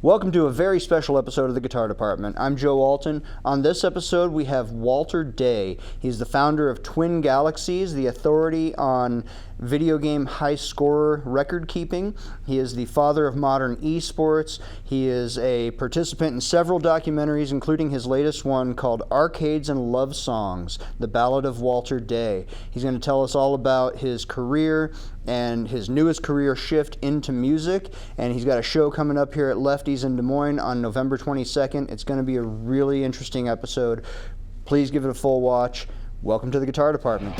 Welcome to a very special episode of the Guitar Department. I'm Joe Alton. On this episode, we have Walter Day. He's the founder of Twin Galaxies, the authority on video game high scorer record keeping. He is the father of modern esports. He is a participant in several documentaries, including his latest one called Arcades and Love Songs, The Ballad of Walter Day. He's going to tell us all about his career and his newest career shift into music, and he's got a show coming up here at Lefty's in Des Moines on November 22nd. It's going to be a really interesting episode. Please give it a full watch. Welcome to the Guitar Department.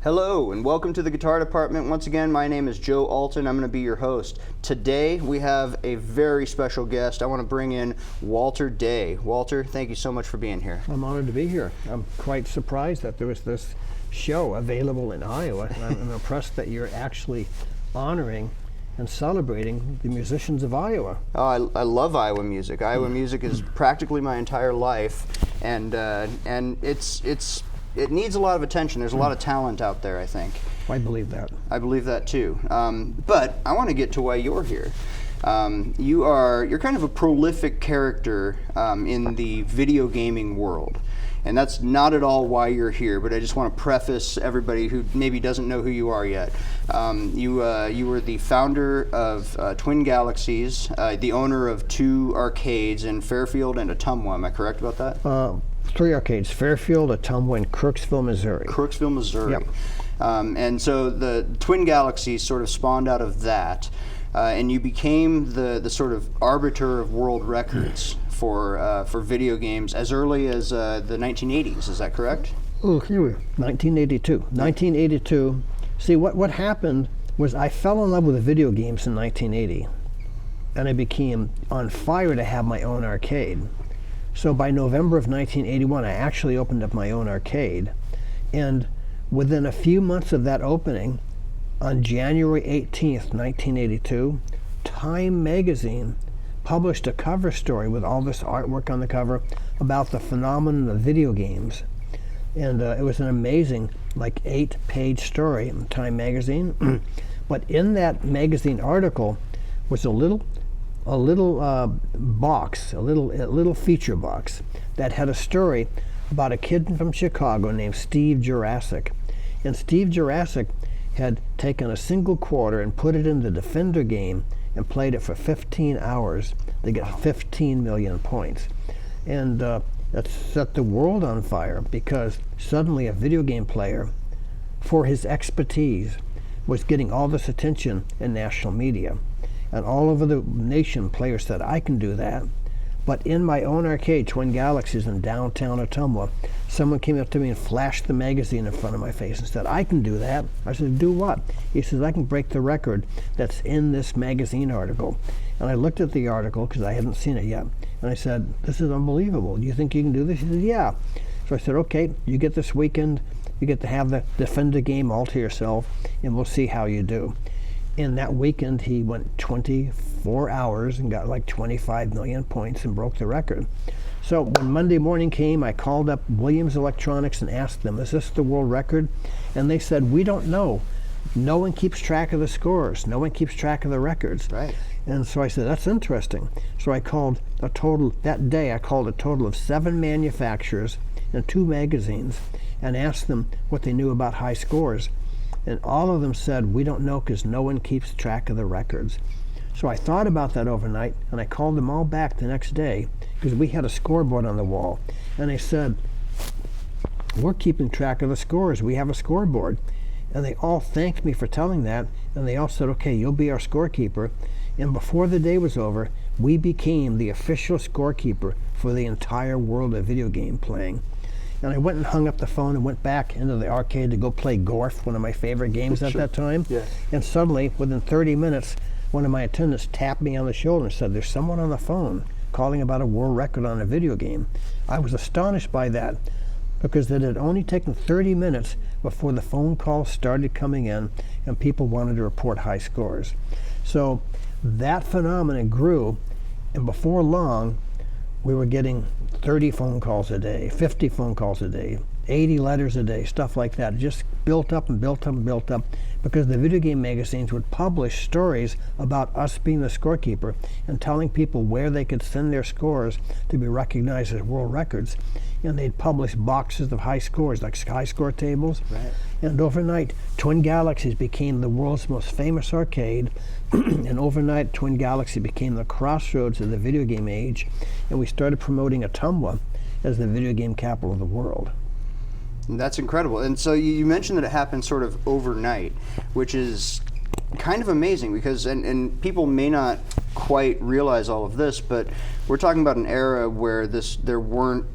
Hello and welcome to the Guitar Department. Once again, my name is Joe Alton. I'm going to be your host. Today we have a very special guest. I want to bring in Walter Day. Walter, thank you so much for being here. I'm honored to be here. I'm quite surprised that there was this show available in Iowa. I'm impressed that you're actually honoring and celebrating the musicians of Iowa. Oh, I love Iowa music. Iowa music is practically my entire life, and it needs a lot of attention. There's a lot of talent out there, I think. I believe that. I believe that too. But I want to get to why you're here. You're kind of a prolific character in the video gaming world. And that's not at all why you're here, but I just want to preface everybody who maybe doesn't know who you are yet. You were the founder of Twin Galaxies, the owner of 2 arcades in Fairfield and Ottumwa. Am I correct about that? 3 arcades, Fairfield, Ottumwa, and Crooksville, Missouri. Crooksville, Missouri. Yep. And so the Twin Galaxies sort of spawned out of that, and you became the sort of arbiter of world records for video games as early as the 1980s. Is that correct? Oh, here we are. 1982. 1982. See, what happened was I fell in love with the video games in 1980, and I became on fire to have my own arcade. So by November of 1981, I actually opened up my own arcade. And within a few months of that opening, on January 18th, 1982, Time magazine published a cover story with all this artwork on the cover about the phenomenon of video games. And it was an amazing, 8-page story in Time magazine. But in that magazine article was a little box, a little feature box that had a story about a kid from Chicago named Steve Jurassic. And Steve Jurassic had taken a single quarter and put it in the Defender game and played it for 15 hours to get 15 million points. And that set the world on fire, because suddenly a video game player, for his expertise, was getting all this attention in national media. And all over the nation, players said, I can do that. But in my own arcade, Twin Galaxies in downtown Ottumwa, someone came up to me and flashed the magazine in front of my face and said, I can do that. I said, do what? He says, I can break the record that's in this magazine article. And I looked at the article, because I hadn't seen it yet, and I said, this is unbelievable. Do you think you can do this? He said, yeah. So I said, okay, you get this weekend, you get to have the Defender game all to yourself, and we'll see how you do. In that weekend, he went 24 hours and got 25 million points and broke the record. So when Monday morning came, I called up Williams Electronics and asked them, is this the world record? And they said, we don't know. No one keeps track of the scores. No one keeps track of the records. Right. And so I said, that's interesting. So I called that day I called a total of 7 manufacturers and 2 magazines and asked them what they knew about high scores. And all of them said, we don't know, because no one keeps track of the records. So I thought about that overnight, and I called them all back the next day, because we had a scoreboard on the wall. And I said, we're keeping track of the scores. We have a scoreboard. And they all thanked me for telling that, and they all said, okay, you'll be our scorekeeper. And before the day was over, we became the official scorekeeper for the entire world of video game playing. And I went and hung up the phone and went back into the arcade to go play Gorf, one of my favorite games at that time. Yeah. And suddenly, within 30 minutes, one of my attendants tapped me on the shoulder and said, there's someone on the phone calling about a world record on a video game. I was astonished by that, because it had only taken 30 minutes before the phone calls started coming in and people wanted to report high scores. So that phenomenon grew, and before long, we were getting 30 phone calls a day, 50 phone calls a day, 80 letters a day, stuff like that. It just built up and built up and built up. because the video game magazines would publish stories about us being the scorekeeper and telling people where they could send their scores to be recognized as world records. And they'd publish boxes of high scores, like high score tables. Right. And overnight, Twin Galaxies became the world's most famous arcade. And overnight, Twin Galaxy became the crossroads of the video game age. And we started promoting Ottumwa as the video game capital of the world. That's incredible. And so you mentioned that it happened sort of overnight, which is kind of amazing because, and people may not quite realize all of this, but we're talking about an era where there was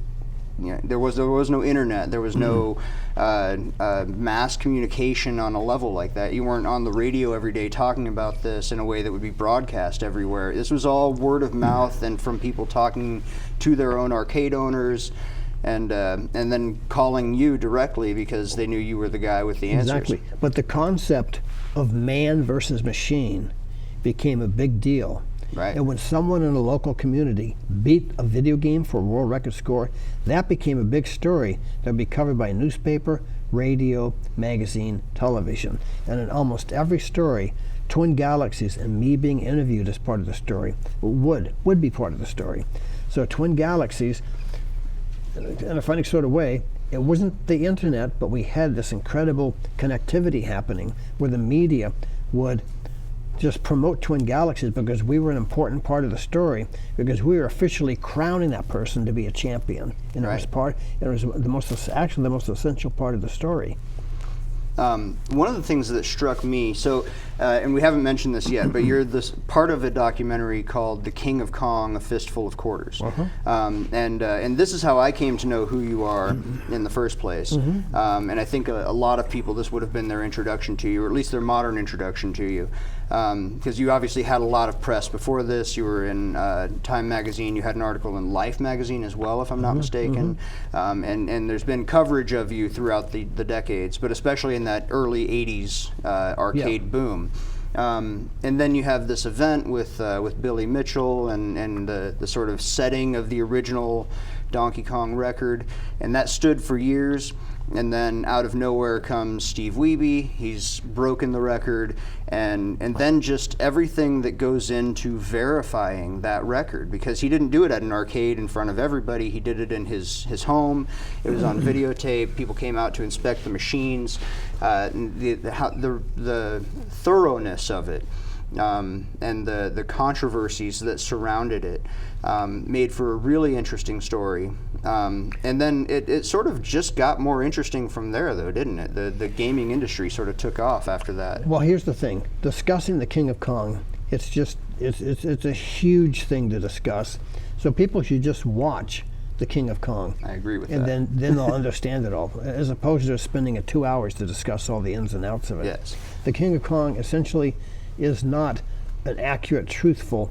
no internet, there was no mass communication on a level like that. You weren't on the radio every day talking about this in a way that would be broadcast everywhere. This was all word of mouth and from people talking to their own arcade owners, and then calling you directly because they knew you were the guy with the answers. Exactly. But the concept of man versus machine became a big deal. Right. And when someone in a local community beat a video game for a world record score, that became a big story that would be covered by newspaper, radio, magazine, television. And in almost every story, Twin Galaxies and me being interviewed as part of the story would be part of the story. So Twin Galaxies, in a funny sort of way, it wasn't the internet, but we had this incredible connectivity happening where the media would just promote Twin Galaxies because we were an important part of the story, because we were officially crowning that person to be a champion. And Right. it was the most essential part of the story. One of the things that struck me, and we haven't mentioned this yet, but you're this part of a documentary called "The King of Kong: A Fistful of Quarters," and this is how I came to know who you are in the first place. And I think a lot of people, this would have been their introduction to you, or at least their modern introduction to you, because you obviously had a lot of press before this. You were in Time magazine. You had an article in Life magazine as well, if I'm not mistaken. And there's been coverage of you throughout the decades, but especially in that early '80s arcade boom. And then you have this event with Billy Mitchell and the sort of setting of the original Donkey Kong record, and that stood for years. And then out of nowhere comes Steve Wiebe. He's broken the record, and then just everything that goes into verifying that record, because he didn't do it at an arcade in front of everybody. He did it in his home. It was on videotape. People came out to inspect the machines. The thoroughness of it, and the controversies that surrounded it, made for a really interesting story. And then it sort of just got more interesting from there, though, didn't it? The gaming industry sort of took off after that. Well, here's the thing. Discussing the King of Kong, it's a huge thing to discuss. So people should just watch the King of Kong. I agree with that. And then they'll understand it all, as opposed to spending 2 hours to discuss all the ins and outs of it. Yes. The King of Kong essentially is not an accurate, truthful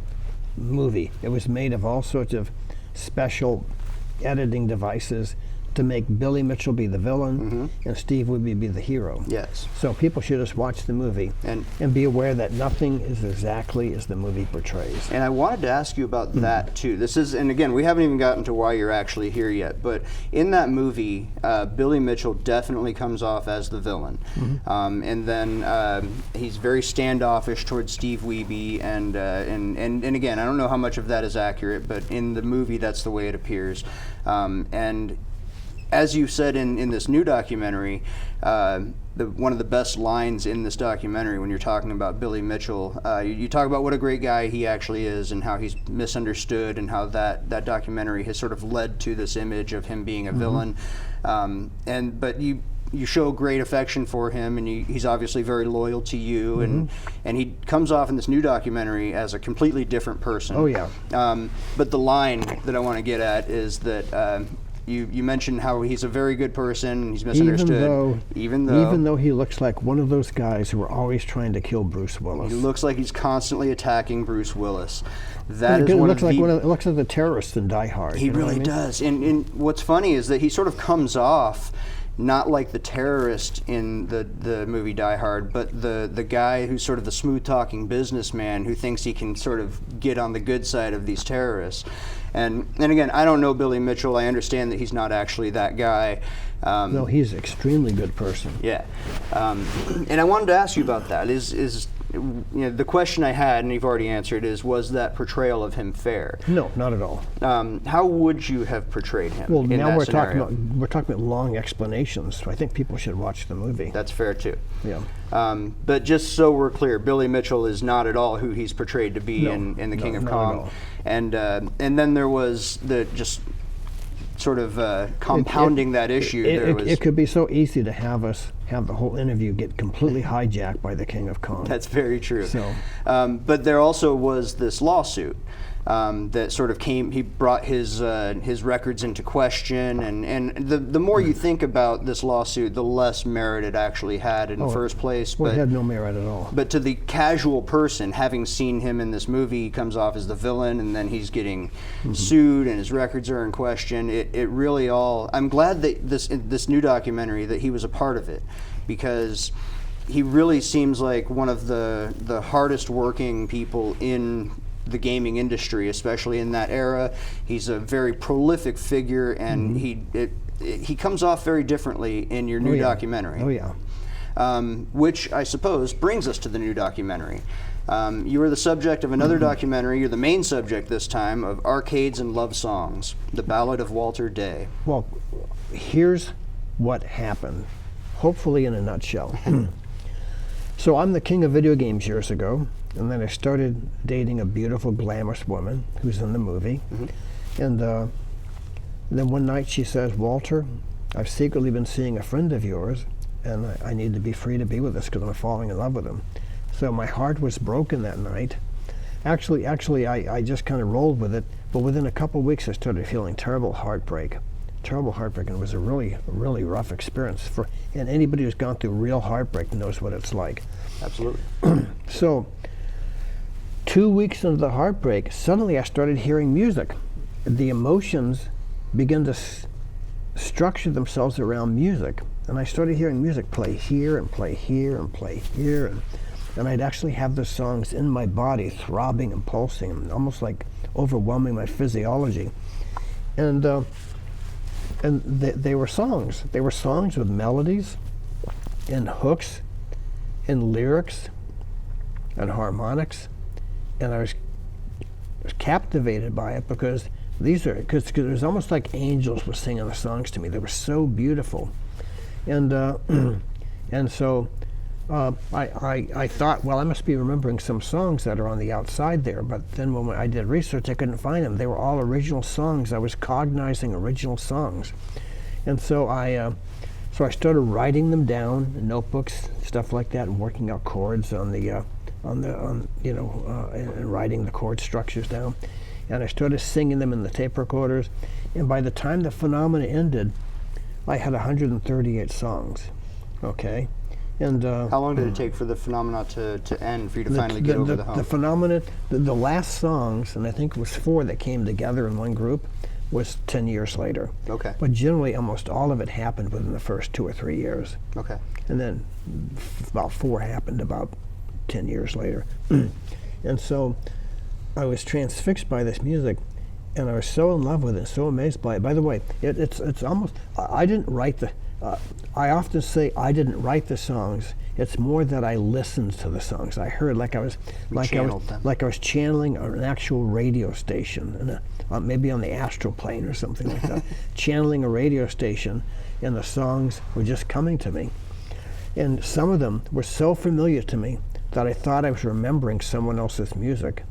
movie. It was made of all sorts of special editing devices to make Billy Mitchell be the villain and Steve Wiebe be the hero. Yes. So people should just watch the movie and be aware that nothing is exactly as the movie portrays. And I wanted to ask you about that too. This is, and again, we haven't even gotten to why you're actually here yet, but in that movie, Billy Mitchell definitely comes off as the villain. And then he's very standoffish towards Steve Wiebe, and again, I don't know how much of that is accurate, but in the movie, that's the way it appears. And as you said in this new documentary, one of the best lines in this documentary when you're talking about Billy Mitchell, you talk about what a great guy he actually is and how he's misunderstood, and how that documentary has sort of led to this image of him being a villain. But you show great affection for him, and he's obviously very loyal to you, and he comes off in this new documentary as a completely different person. Oh yeah. But the line that I want to get at is that you mentioned how he's a very good person, he's misunderstood. Even though he looks like one of those guys who are always trying to kill Bruce Willis. He looks like he's constantly attacking Bruce Willis. It looks like the terrorists in Die Hard. He really does. And what's funny is that he sort of comes off not like the terrorist in the movie Die Hard, but the guy who's sort of the smooth-talking businessman who thinks he can sort of get on the good side of these terrorists. And again, I don't know Billy Mitchell. I understand that he's not actually that guy. No, he's an extremely good person. Yeah. And I wanted to ask you about that. Is the question I had, and you've already answered, was that portrayal of him fair? No, not at all. How would you have portrayed him? Well, in now that we're scenario? talking about long explanations. So I think people should watch the movie. That's fair too. Yeah. But just so we're clear, Billy Mitchell is not at all who he's portrayed to be in The King of not Kong. at all. And then there was the just sort of compounding that issue. It could be so easy to have the whole interview get completely hijacked by the King of Kong. That's very true. So, but there also was this lawsuit that sort of came. He brought his records into question, and the more you think about this lawsuit, the less merit it actually had in the first place. Well, it had no merit at all. But to the casual person, having seen him in this movie, he comes off as the villain, and then he's getting sued, and his records are in question. It really all. I'm glad that this new documentary that he was a part of it, because he really seems like one of the hardest working people in the gaming industry, especially in that era. He's a very prolific figure, and he comes off very differently in your new documentary. Oh yeah. Which I suppose brings us to the new documentary. You are the subject of another documentary. You're the main subject this time of Arcades and Love Songs: The Ballad of Walter Day. Well, here's what happened, hopefully in a nutshell. So I'm the king of video games years ago, and then I started dating a beautiful, glamorous woman who's in the movie. And then one night she says, "Walter, I've secretly been seeing a friend of yours, and I need to be free to be with us because I'm falling in love with him." So my heart was broken that night. Actually, I just kind of rolled with it, but within a couple of weeks I started feeling terrible heartbreak, and it was a really, really rough experience. And anybody who's gone through real heartbreak knows what it's like. Absolutely. So 2 weeks into the heartbreak, suddenly I started hearing music. The emotions began to structure themselves around music, and I started hearing music play here and play here and play here, and I'd actually have the songs in my body throbbing and pulsing, and almost like overwhelming my physiology. And they were songs. They were songs with melodies and hooks and lyrics and harmonics, and I was captivated by it because because it was almost like angels were singing the songs to me. They were so beautiful, and so I thought, well, I must be remembering some songs that are on the outside there. But then when I did research, I couldn't find them. They were all original songs. I was cognizing original songs, and so I started writing them down in notebooks, stuff like that, and working out chords and writing the chord structures down. And I started singing them in the tape recorders. And by the time the phenomena ended, I had 138 songs. Okay. And how long did it take for the phenomena to end, for you to finally get over the hump? The phenomena, the last songs, and I think it was 4 that came together in one group, was 10 years later. Okay. But generally, almost all of it happened within the first 2 or 3 years. Okay. And then about 4 happened about 10 years later. And so I was transfixed by this music, and I was so in love with it, so amazed by it. By the way, it's almost, I didn't write I often say I didn't write the songs. It's more that I listened to the songs. I heard like I was channeling an actual radio station, and maybe on the astral plane or something like that, channeling a radio station, and the songs were just coming to me. And some of them were so familiar to me that I thought I was remembering someone else's music.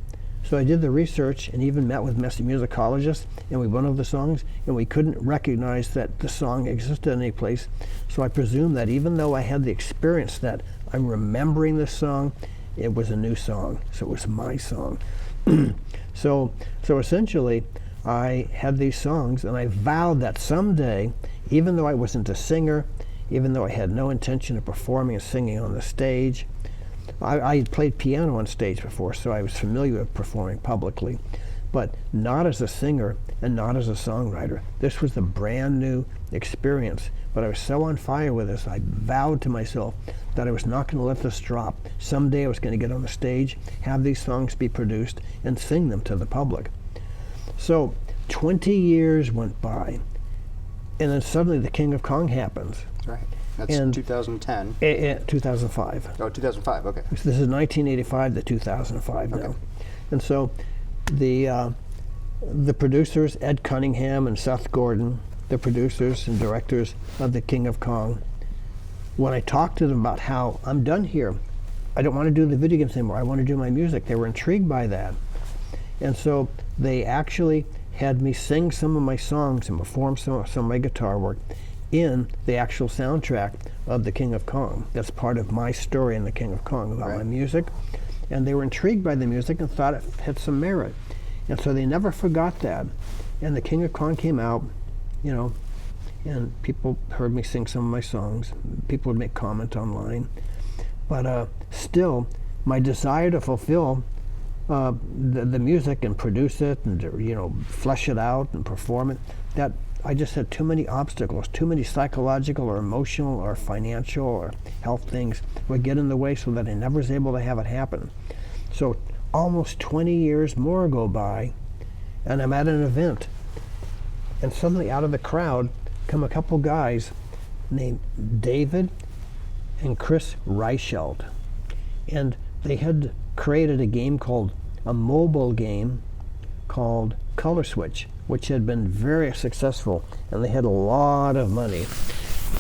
So I did the research and even met with musicologists, and we went over the songs, and we couldn't recognize that the song existed any place. So I presumed that even though I had the experience that I'm remembering this song, it was a new song. So it was my song. So essentially, I had these songs, and I vowed that someday, even though I wasn't a singer, even though I had no intention of performing and singing on the stage, I had played piano on stage before, so I was familiar with performing publicly, but not as a singer and not as a songwriter. This was the brand new experience. But I was so on fire with this, I vowed to myself that I was not going to let this drop. Someday I was going to get on the stage, have these songs be produced, and sing them to the public. So 20 years went by, and then suddenly The King of Kong happens. Right. That's 2010. 2005. Oh, 2005, okay. This is 1985 to 2005 now. Okay. And so the producers, Ed Cunningham and Seth Gordon, the producers and directors of The King of Kong, when I talked to them about how I'm done here, I don't want to do the video games anymore, I want to do my music, they were intrigued by that. And so they actually had me sing some of my songs and perform some of my guitar work in the actual soundtrack of The King of Kong. That's part of my story in The King of Kong about my music. And they were intrigued by the music and thought it had some merit. And so they never forgot that. And The King of Kong came out, you know, and people heard me sing some of my songs. People would make comment online. But still, my desire to fulfill the music and produce it and, you know, flesh it out and perform it, that I just had too many obstacles, too many psychological or emotional or financial or health things would get in the way so that I never was able to have it happen. So almost 20 years more go by, and I'm at an event, and suddenly out of the crowd come a couple guys named David and Chris Reichelt. And they had created a game called, a mobile game called Color Switch, which had been very successful, and they had a lot of money.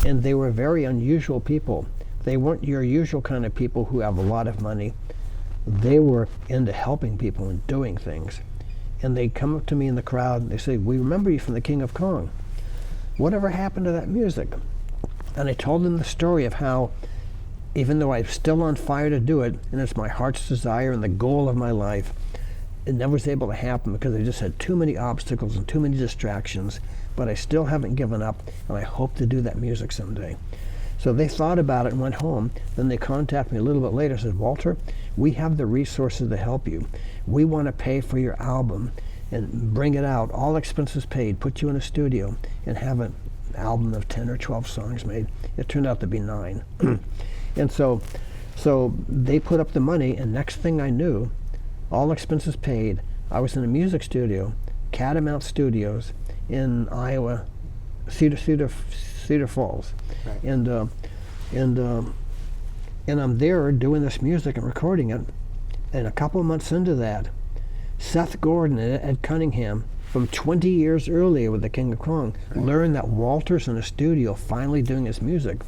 And they were very unusual people. They weren't your usual kind of people who have a lot of money. They were into helping people and doing things. And they come up to me in the crowd and they say, "We remember you from The King of Kong. Whatever happened to that music?" And I told them the story of how, even though I'm still on fire to do it, and it's my heart's desire and the goal of my life, it never was able to happen because I just had too many obstacles and too many distractions. But I still haven't given up, and I hope to do that music someday. So they thought about it and went home. Then they contacted me a little bit later and said, "Walter, we have the resources to help you. We want to pay for your album and bring it out, all expenses paid, put you in a studio, and have an album of 10 or 12 songs made." It turned out to be 9. And so they put up the money, and next thing I knew, all expenses paid, I was in a music studio, Catamount Studios in Iowa, Cedar Falls. Right. And I'm there doing this music and recording it. And a couple of months into that, Seth Gordon and Ed Cunningham, from 20 years earlier with The King of Kong, learned that Walter's in a studio finally doing his music.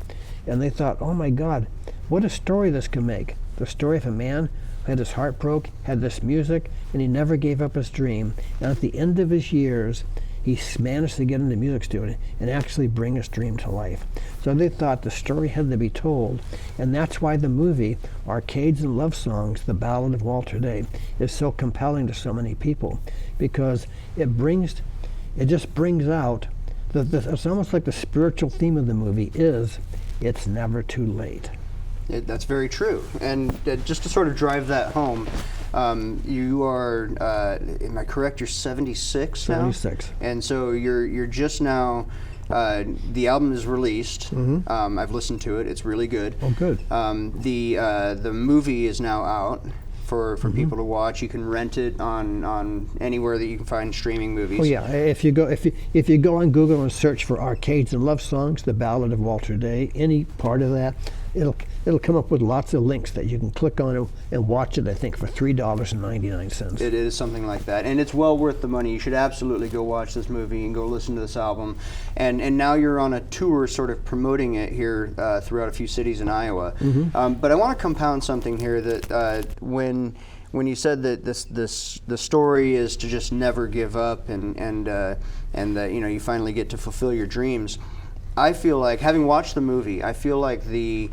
And they thought, "Oh my God, what a story this could make." The story of a man who had his heart broke, had this music, and he never gave up his dream. And at the end of his years, he managed to get into the music studio and actually bring his dream to life. So they thought the story had to be told, and that's why the movie, Arcades and Love Songs, The Ballad of Walter Day, is so compelling to so many people, because it just brings out, it's almost like the spiritual theme of the movie is, it's never too late. That's very true. And just to sort of drive that home, you are, am I correct, you're 76 now? 76. And so you're just now, the album is released. Mm-hmm. I've listened to it. It's really good. Oh, good. The movie is now out for mm-hmm. people to watch. You can rent it on anywhere that you can find streaming movies. Oh yeah, if you go on Google and search for Arcades and Love Songs, The Ballad of Walter Day, any part of that, it'll come up with lots of links that you can click on and watch it, I think, for $3.99. It is something like that, and it's well worth the money. You should absolutely go watch this movie and go listen to this album. And now you're on a tour sort of promoting it here throughout a few cities in Iowa. Mm-hmm. But I want to compound something here that when you said that the story is to just never give up and that you finally get to fulfill your dreams. I feel like, having watched the movie, I feel like the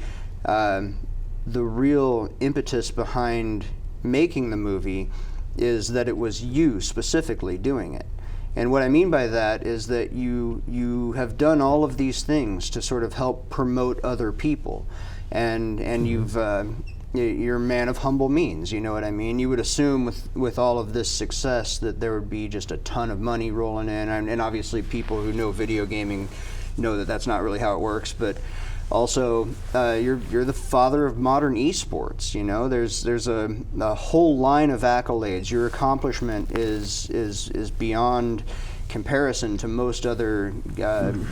real impetus behind making the movie is that it was you specifically doing it. And what I mean by that is that you have done all of these things to sort of help promote other people, and mm-hmm. You're a man of humble means, you know what I mean? You would assume with all of this success that there would be just a ton of money rolling in, and obviously people who know video gaming know that that's not really how it works, but also you're the father of modern esports. You know, there's a whole line of accolades. Your accomplishment is beyond comparison to most other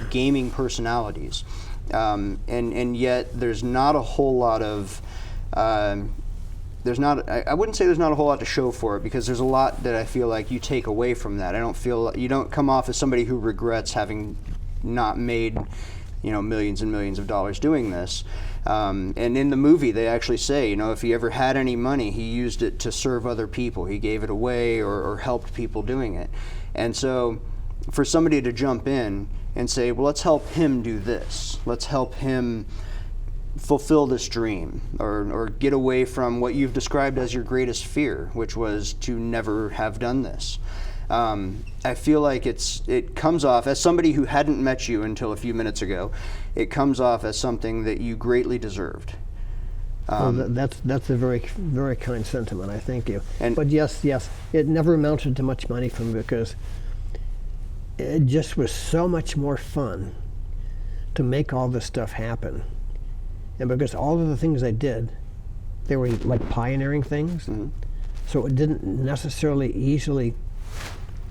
gaming personalities, and yet there's not a whole lot of I wouldn't say there's not a whole lot to show for it, because there's a lot that I feel like you take away from that. I don't feel, you don't come off as somebody who regrets having not made, you know, millions and millions of dollars doing this. And in the movie, they actually say, you know, if he ever had any money, he used it to serve other people. He gave it away or helped people doing it. And so for somebody to jump in and say, well, let's help him do this. Let's help him fulfill this dream, or get away from what you've described as your greatest fear, which was to never have done this. I feel like it comes off, as somebody who hadn't met you until a few minutes ago, it comes off as something that you greatly deserved. Well, that's a very, very kind sentiment. I thank you. But yes, it never amounted to much money for me, because it just was so much more fun to make all this stuff happen. And because all of the things I did, they were like pioneering things, so it didn't necessarily easily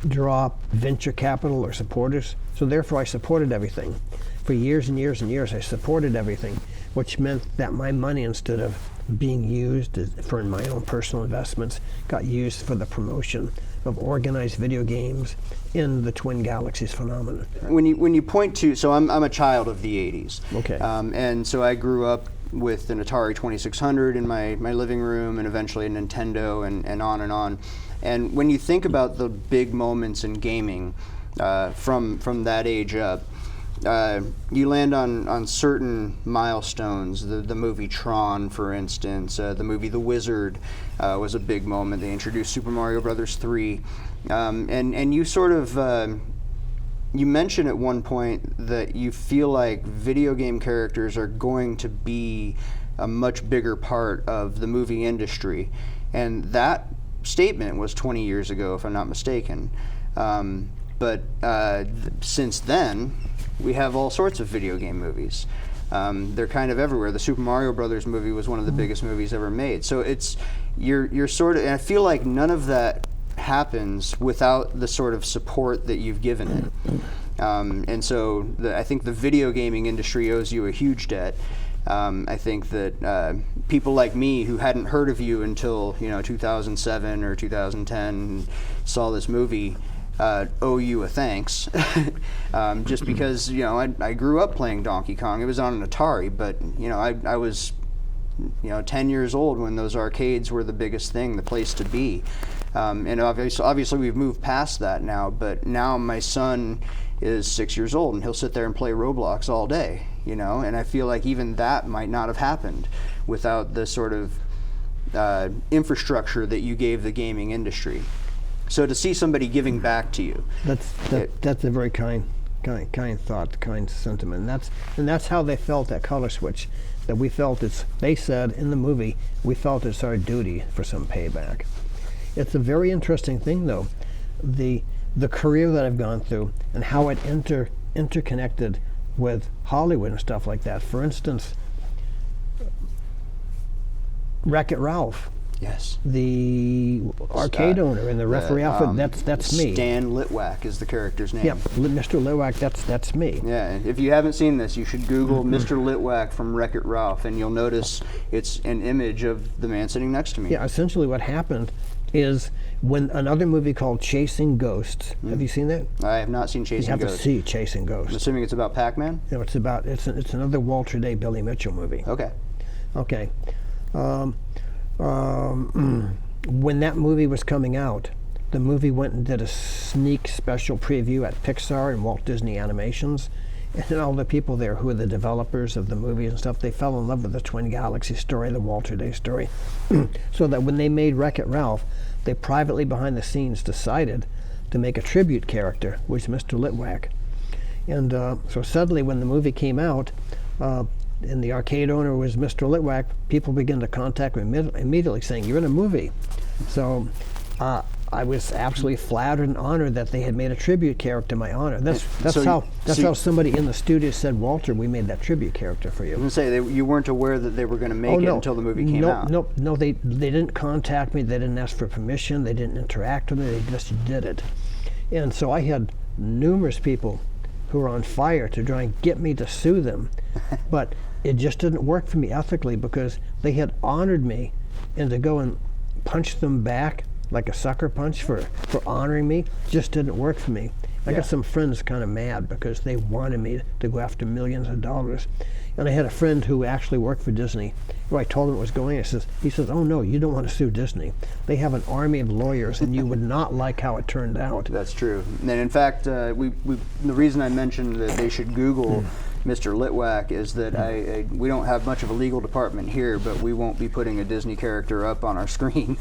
draw venture capital or supporters. So therefore I supported everything. For years and years and years I supported everything, which meant that my money, instead of being used for my own personal investments, got used for the promotion of organized video games in the Twin Galaxies phenomenon. When you point to, so I'm a child of the 80s. Okay. And so I grew up with an Atari 2600 in my living room, and eventually a Nintendo, and on and on. And when you think about the big moments in gaming from that age up, you land on certain milestones. The movie Tron, for instance, the movie The Wizard was a big moment. They introduced Super Mario Brothers 3, and you sort of you mentioned at one point that you feel like video game characters are going to be a much bigger part of the movie industry, and that statement was 20 years ago, if I'm not mistaken. But since then, we have all sorts of video game movies. They're kind of everywhere. The Super Mario Brothers movie was one of the biggest movies ever made. So you're sort of, and I feel like none of that happens without the sort of support that you've given it. And so I think the video gaming industry owes you a huge debt. I think that people like me, who hadn't heard of you until 2007 or 2010, and saw this movie, owe you a thanks. Just because I grew up playing Donkey Kong. It was on an Atari, but I was 10 years old when those arcades were the biggest thing, the place to be. And obviously we've moved past that now, but now my son is 6 years old, and he'll sit there and play Roblox all day, and I feel like even that might not have happened without the sort of infrastructure that you gave the gaming industry. So to see somebody giving back to you, that's a very kind thought, kind sentiment, and that's how they felt at Color Switch. That we felt they said in the movie, we felt it's our duty for some payback. It's a very interesting thing, though, the career that I've gone through and how it interconnected with Hollywood and stuff like that. For instance, Wreck-It Ralph. Yes. The arcade owner and the referee outfit, that's me. Stan Litwack is the character's name. Yeah, Mr. Litwack, that's me. Yeah, and if you haven't seen this, you should Google Mr. Litwack from Wreck-It Ralph, and you'll notice it's an image of the man sitting next to me. Yeah, essentially what happened is when another movie called Chasing Ghosts, have you seen that? I have not seen Chasing Ghosts. You have to see Chasing Ghosts. I'm assuming it's about Pac-Man? No, it's another Walter Day, Billy Mitchell movie. Okay. When that movie was coming out, the movie went and did a sneak special preview at Pixar and Walt Disney Animations, and all the people there who are the developers of the movies and stuff, they fell in love with the Twin Galaxies story, the Walter Day story. So that when they made Wreck-It Ralph, they privately behind the scenes decided to make a tribute character, which was Mr. Litwack. And so suddenly when the movie came out, and the arcade owner was Mr. Litwack, people began to contact me immediately saying, "You're in a movie." So I was absolutely flattered and honored that they had made a tribute character in my honor. That's how somebody in the studio said, "Walter, we made that tribute character for you." I was going to say, you weren't aware that they were going to make it until the movie came out. No, they didn't contact me. They didn't ask for permission. They didn't interact with me. They just did it. And so I had numerous people who were on fire to try and get me to sue them. But it just didn't work for me ethically, because they had honored me, and to go and punch them back like a sucker punch for honoring me just didn't work for me. I got some friends kind of mad because they wanted me to go after millions of dollars. And I had a friend who actually worked for Disney, who I told him what was going on. He says, "Oh no, you don't want to sue Disney. They have an army of lawyers, and you would not like how it turned out." That's true. And in fact, the reason I mentioned that they should Google Mr. Litwack is that we don't have much of a legal department here, but we won't be putting a Disney character up on our screen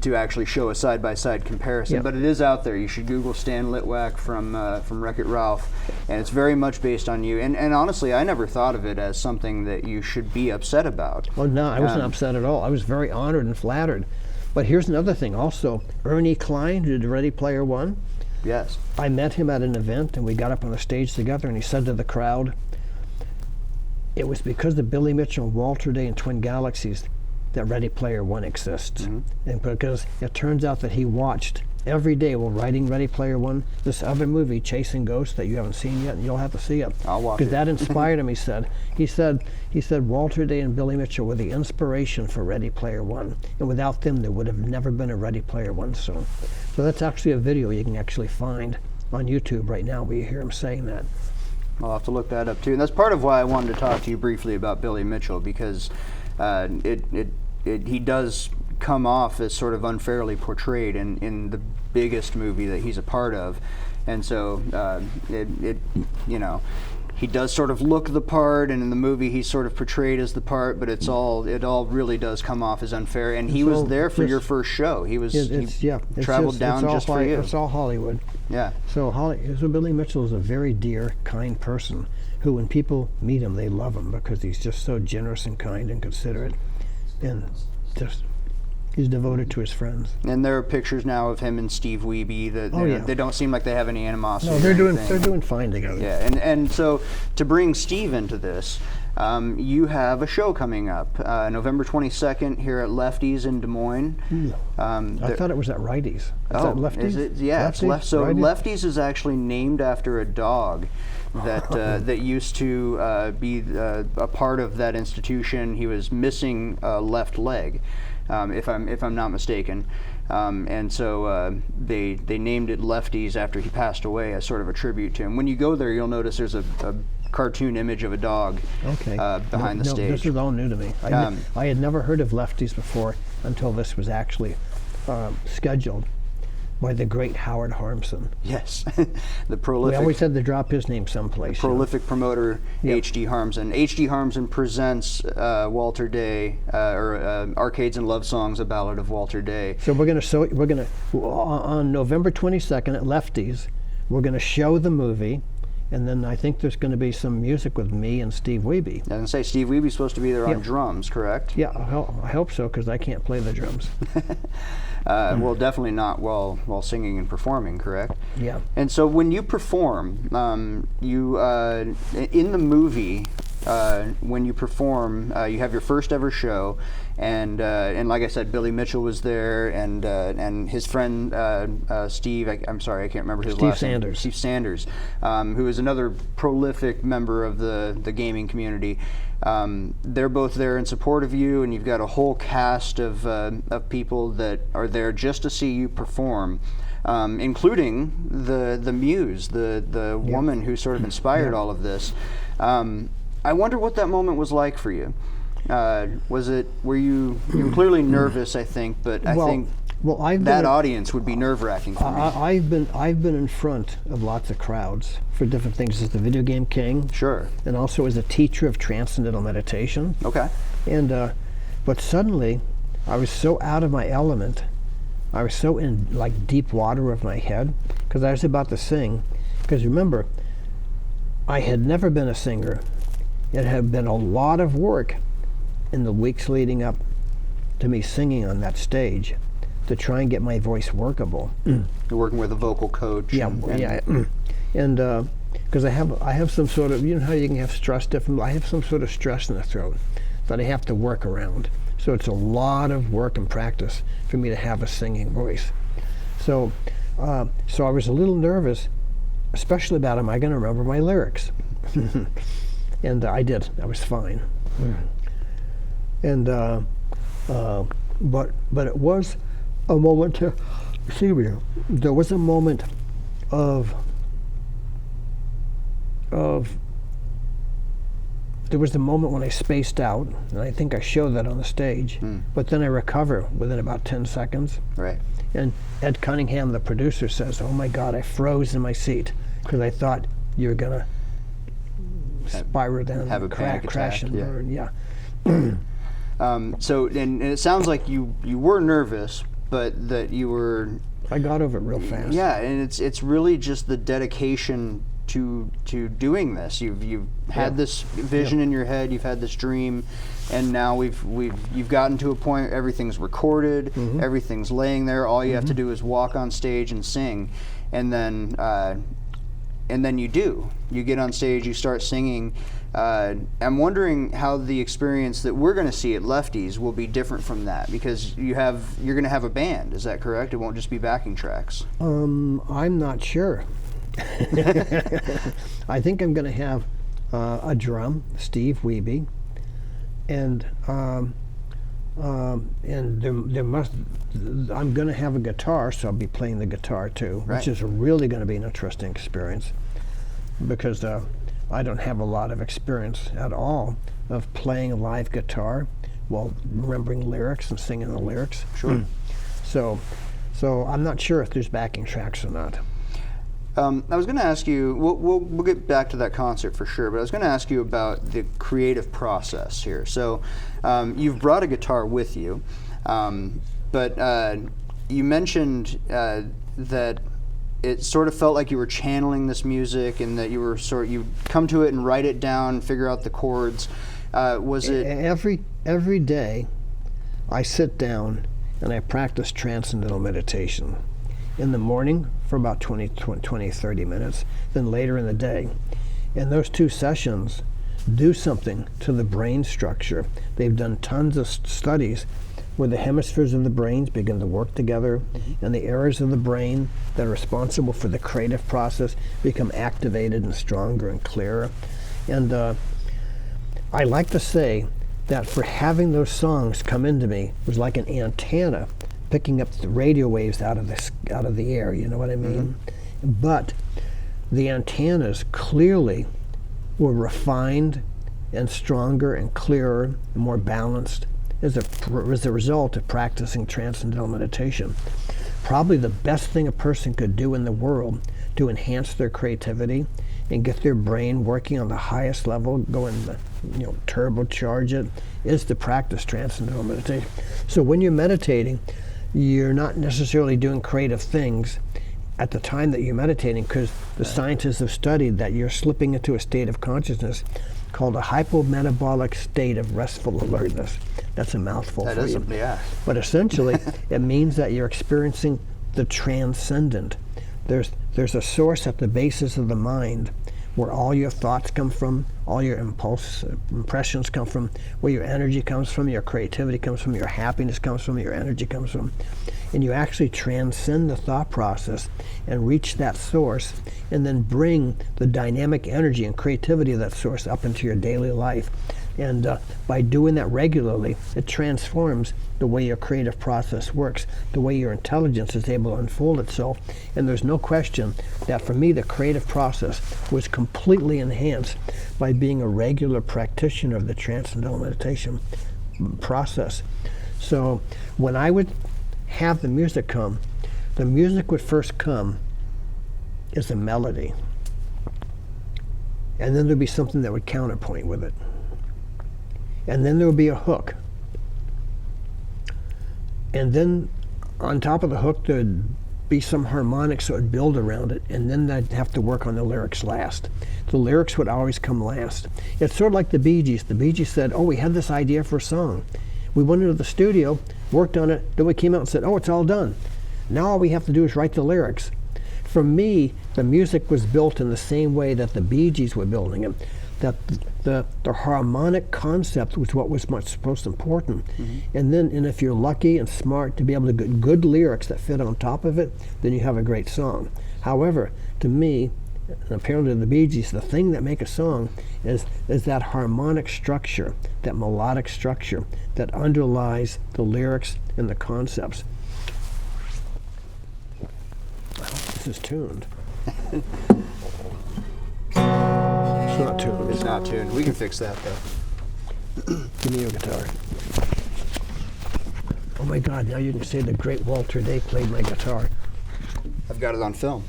to actually show a side-by-side comparison. But it is out there. You should Google Stan Litwack from Wreck-It Ralph, and it's very much based on you. And honestly, I never thought of it as something that you should be upset about. Oh no, I wasn't upset at all. I was very honored and flattered. But here's another thing also. Ernie Klein, who did Ready Player One, yes, I met him at an event, and we got up on the stage together, and he said to the crowd, "It was because of Billy Mitchell, Walter Day, and Twin Galaxies that Ready Player One exists." And because it turns out that he watched every day while writing Ready Player One this other movie, Chasing Ghosts, that you haven't seen yet, and you'll have to see it. I'll watch it. Because that inspired him, he said. He said Walter Day and Billy Mitchell were the inspiration for Ready Player One, and without them there would have never been a Ready Player One song. So that's actually a video you can actually find on YouTube right now where you hear him saying that. I'll have to look that up too. And that's part of why I wanted to talk to you briefly about Billy Mitchell, because he does come off as sort of unfairly portrayed in the biggest movie that he's a part of. And so he does sort of look the part, and in the movie he's sort of portrayed as the part, but it all really does come off as unfair. And he was there for your first show. He traveled down just for you. It's all Hollywood. Yeah. So Billy Mitchell is a very dear, kind person who, when people meet him, they love him because he's just so generous and kind and considerate, and just he's devoted to his friends. And there are pictures now of him and Steve Wiebe. They don't seem like they have any animosity. No, they're doing fine together. Yeah, and so to bring Steve into this, you have a show coming up November 22nd here at Lefties in Des Moines. I thought it was at Righties. Is that Lefties? Is it? Yeah, it's Lefties. So Lefties is actually named after a dog that that used to be a part of that institution. He was missing a left leg, if I'm not mistaken. And so they named it Lefties after he passed away as sort of a tribute to him. When you go there, you'll notice there's a cartoon image of a dog behind the stage. This is all new to me. I had never heard of Lefties before until this was actually scheduled by the great Howard Harmson. Yes, the prolific. We always had to drop his name someplace. Prolific promoter, H.D. Harmson. H.D. Harmson presents Walter Day, or Arcades and Love Songs: A Ballad of Walter Day. So we're gonna on November 22nd at Lefties, we're gonna show the movie. And then I think there's going to be some music with me and Steve Wiebe. I was going to say, Steve Wiebe's supposed to be there on drums, correct? Yeah, I hope so, because I can't play the drums. Well, definitely not while singing and performing, correct? Yeah. And so when you perform, you in the movie, when you perform, you have your first ever show, and like I said, Billy Mitchell was there, and his friend Steve. I'm sorry, I can't remember his last name. Steve Sanders, who is another prolific member of the gaming community. They're both there in support of you, and you've got a whole cast of people that are there just to see you perform. Including the muse, the woman who sort of inspired all of this. I wonder what that moment was like for you. Were you were clearly nervous, I think, but I think that audience would be nerve-wracking for me. I've been in front of lots of crowds for different things as the video game king. Sure. And also as a teacher of transcendental meditation. Okay. And but suddenly, I was so out of my element. I was so in like deep water of my head because I was about to sing. Because remember, I had never been a singer. It had been a lot of work in the weeks leading up to me singing on that stage. to try and get my voice workable. You're working with a vocal coach. Yeah, and because I have some sort of, you know how you can have stress different. I have some sort of stress in the throat that I have to work around. So it's a lot of work and practice for me to have a singing voice. So I was a little nervous, especially about, am I going to remember my lyrics? And I did. I was fine. And but it was a moment to, excuse me, there was a moment of there was the moment when I spaced out, and I think I showed that on the stage, but then I recover within about 10 seconds. Right. And Ed Cunningham, the producer, says, "Oh my God, I froze in my seat because I thought you were going to spiral down, have a crash and burn." Yeah. So, and it sounds like you were nervous, but that you were. I got over it real fast. Yeah, and it's really just the dedication to doing this. You've had this vision in your head. You've had this dream, and now you've gotten to a point where everything's recorded, everything's laying there. All you have to do is walk on stage and sing, and then you get on stage, you start singing. I'm wondering how the experience that we're going to see at Lefties will be different from that, because you're going to have a band. Is that correct? It won't just be backing tracks. I'm not sure. I think I'm going to have a drum, Steve Wiebe, and there must. I'm going to have a guitar, so I'll be playing the guitar too, which is really going to be an interesting experience, because I don't have a lot of experience at all of playing a live guitar while remembering lyrics and singing the lyrics. Sure. So I'm not sure if there's backing tracks or not. I was going to ask you, we'll get back to that concert for sure, but I was going to ask you about the creative process here. So you've brought a guitar with you, but you mentioned that it sort of felt like you were channeling this music, and that you come to it and write it down, figure out the chords. Was it every day? I sit down and I practice transcendental meditation. In the morning for about 20, 30 minutes, then later in the day. And those two sessions do something to the brain structure. They've done tons of studies where the hemispheres of the brains begin to work together, and the areas of the brain that are responsible for the creative process become activated and stronger and clearer. And I like to say that for having those songs come into me was like an antenna picking up the radio waves out of the air, you know what I mean? But the antennas clearly were refined and stronger and clearer and more balanced as a result of practicing transcendental meditation. Probably the best thing a person could do in the world to enhance their creativity and get their brain working on the highest level, turbocharge it, is to practice transcendental meditation. So when you're meditating, you're not necessarily doing creative things at the time that you're meditating, because the scientists have studied that you're slipping into a state of consciousness called a hypometabolic state of restful alertness. That's a mouthful for you. Yeah. But essentially, it means that you're experiencing the transcendent. There's a source at the basis of the mind where all your thoughts come from, all your impressions come from, where your energy comes from, your creativity comes from, your happiness comes from, your energy comes from. And you actually transcend the thought process and reach that source, and then bring the dynamic energy and creativity of that source up into your daily life. And by doing that regularly, it transforms the way your creative process works, the way your intelligence is able to unfold itself. And there's no question that for me, the creative process was completely enhanced by being a regular practitioner of the transcendental meditation process. So when I would have the music come, the music would first come as a melody. And then there'd be something that would counterpoint with it. And then there would be a hook. And then on top of the hook, there'd be some harmonics that would build around it, and then I'd have to work on the lyrics last. The lyrics would always come last. It's sort of like the Bee Gees. The Bee Gees said, "Oh, we had this idea for a song. We went into the studio, worked on it, then we came out and said, oh, it's all done. Now all we have to do is write the lyrics. For me, the music was built in the same way that the Bee Gees were building it. That the harmonic concept was what was most important. And if you're lucky and smart to be able to get good lyrics that fit on top of it, then you have a great song. However, to me, and apparently to the Bee Gees, the thing that makes a song is that harmonic structure, that melodic structure that underlies the lyrics and the concepts. I hope this is tuned. It's not tuned. It's not tuned. We can fix that though. Give me your guitar. Oh my God, now you can say the great Walter Day played my guitar. I've got it on film.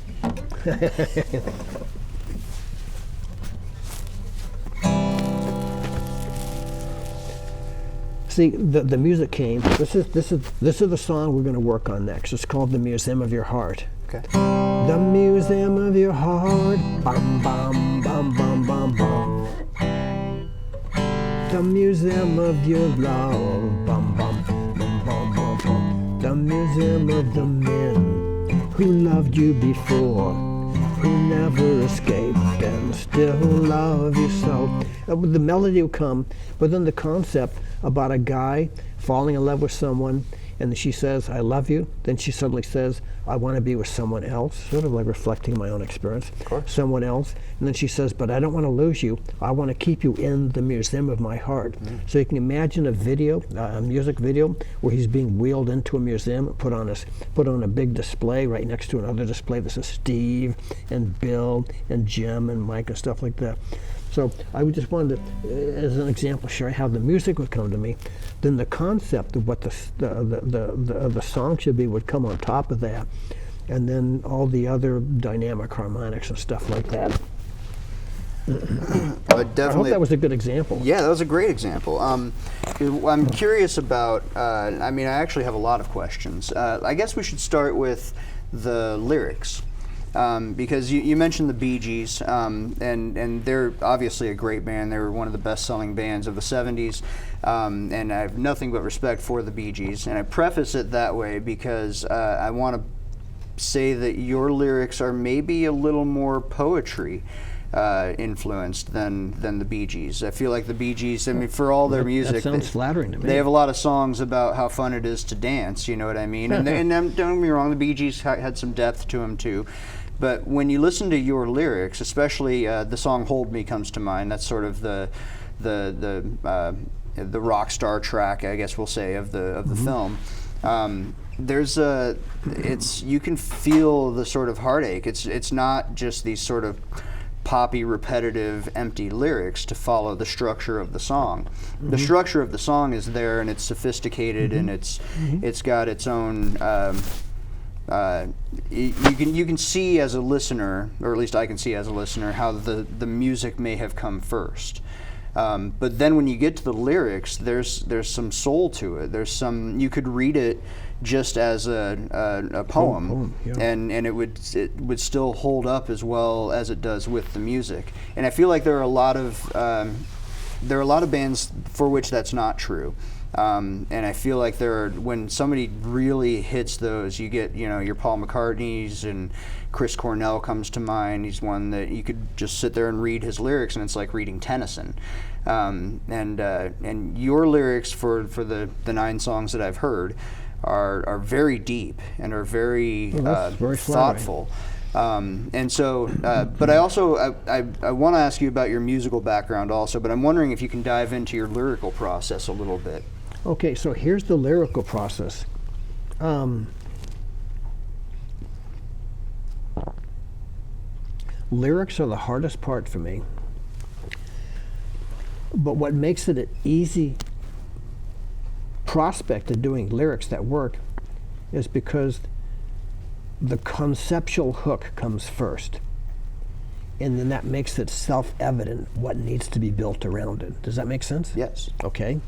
See, the music came. This is the song we're going to work on next. It's called "The Museum of Your Heart." Okay. The museum of your heart, bum bum bum bum bum bum. The museum of your love, bum bum bum bum bum bum. The museum of the men who loved you before, who never escaped and still love you so. The melody will come, but then the concept about a guy falling in love with someone, and she says, I love you. Then she suddenly says, I want to be with someone else, sort of like reflecting my own experience. Of course. Someone else. And then she says, but I don't want to lose you. I want to keep you in the museum of my heart. So you can imagine a music video, where he's being wheeled into a museum, put on a big display right next to another display. This is Steve and Bill and Jim and Mike and stuff like that. So I just wanted to, as an example, show how the music would come to me. Then the concept of what the song should be would come on top of that, and then all the other dynamic harmonics and stuff like that. I hope that was a good example. Yeah, that was a great example. I'm curious about, I actually have a lot of questions. I guess we should start with the lyrics. Because you mentioned the Bee Gees, and they're obviously a great band. They were one of the best-selling bands of the 70s, and I have nothing but respect for the Bee Gees. And I preface it that way because I want to say that your lyrics are maybe a little more poetry influenced than the Bee Gees. I feel like the Bee Gees, for all their music, that sounds flattering to me. They have a lot of songs about how fun it is to dance, you know what I mean? And don't get me wrong, the Bee Gees had some depth to them too. But when you listen to your lyrics, especially the song "Hold Me" comes to mind. That's sort of the rock star track, I guess we'll say, of the film. You can feel the sort of heartache. It's not just these sort of poppy, repetitive, empty lyrics to follow the structure of the song. The structure of the song is there, and it's sophisticated, and it's got its own. You can see as a listener, or at least I can see as a listener, how the music may have come first. But then when you get to the lyrics, there's some soul to it. You could read it just as a poem, yeah. and it would still hold up as well as it does with the music. And I feel like there are a lot of bands for which that's not true. And I feel like when somebody really hits those, you get, your Paul McCartney's, and Chris Cornell comes to mind. He's one that you could just sit there and read his lyrics, and it's like reading Tennyson. And your lyrics for the 9 songs that I've heard are very deep and are very, very thoughtful. And so, but I also I want to ask you about your musical background also. But I'm wondering if you can dive into your lyrical process a little bit. Okay, so here's the lyrical process. Lyrics are the hardest part for me. But what makes it an easy prospect of doing lyrics that work is because the conceptual hook comes first. And then that makes it self-evident what needs to be built around it. Does that make sense? Yes. Okay.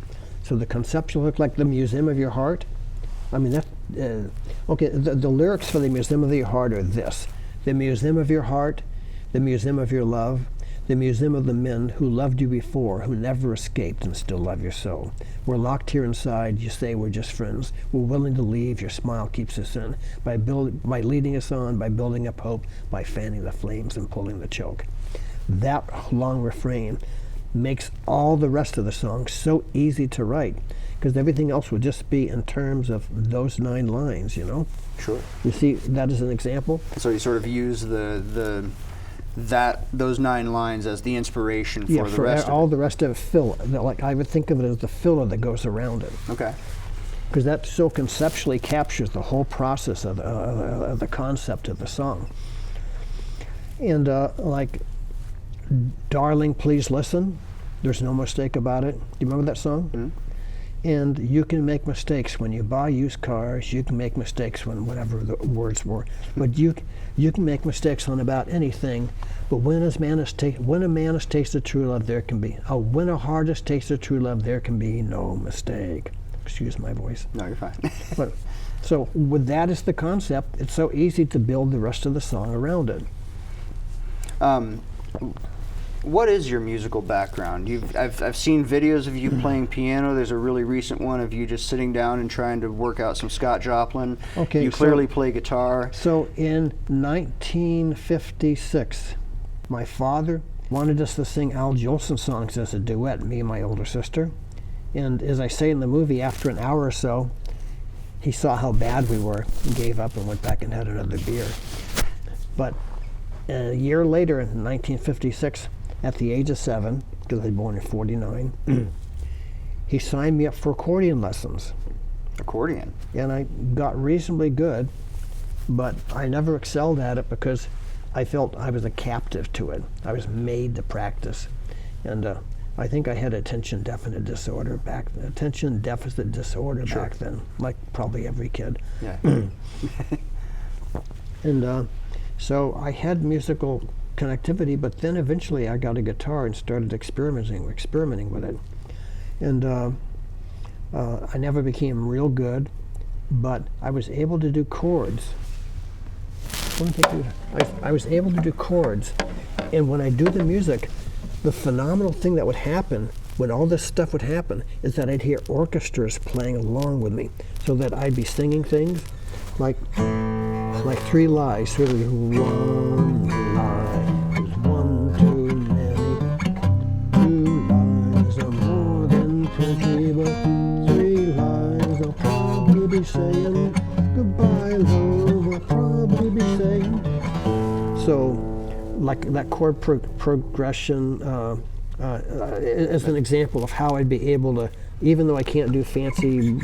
So the conceptual hook, like the Museum of Your Heart, okay, the lyrics for the Museum of Your Heart are this: the Museum of Your Heart, the Museum of Your Love, The museum of the men who loved you before, who never escaped and still love you so. We're locked here inside, you say we're just friends. We're willing to leave, your smile keeps us in. By leading us on, by building up hope, by fanning the flames and pulling the choke. That long refrain makes all the rest of the song so easy to write, because everything else would just be in terms of those 9 lines, you know? Sure. You see that as an example? So you sort of use those 9 lines as the inspiration for the rest all of it. the rest of it like I would think of it as the filler that goes around it. Okay. Because that so conceptually captures the whole process of the concept of the song. And like, Darling, Please Listen, there's no mistake about it. Do you remember that song? Mm-hmm. And you can make mistakes when you buy used cars. You can make mistakes when whatever the words were. But you can make mistakes on about anything. But when a man has tasted true love, when a heart has tasted true love, there can be no mistake. Excuse my voice. No, you're fine. But so with that as the concept, it's so easy to build the rest of the song around it. What is your musical background? I've seen videos of you playing piano. There's a really recent one of you just sitting down and trying to work out some Scott Joplin. Okay, you clearly play guitar. So in 1956, my father wanted us to sing Al Jolson songs as a duet, me and my older sister. And as I say in the movie, after an hour or so, he saw how bad we were and gave up and went back and had another beer. But a year later, in 1956, at the age of 7, because I was born in 49, he signed me up for accordion lessons. Accordion? And I got reasonably good, but I never excelled at it because I felt I was a captive to it. I was made to practice. And I think I had attention deficit disorder back then, like probably every kid. Yeah. And so I had musical connectivity, but then eventually I got a guitar and started experimenting with it. And I never became real good, but I was able to do chords. I was able to do chords, and when I do the music, the phenomenal thing that would happen when all this stuff would happen is that I'd hear orchestras playing along with me, so that I'd be singing things like 3 lies, really. One lie is one too many. 2 lies are more than 20, but 3 lies I'll probably be saying. Goodbye, love, I'll probably be saying. So, like that chord progression as an example of how I'd be able to, even though I can't do fancy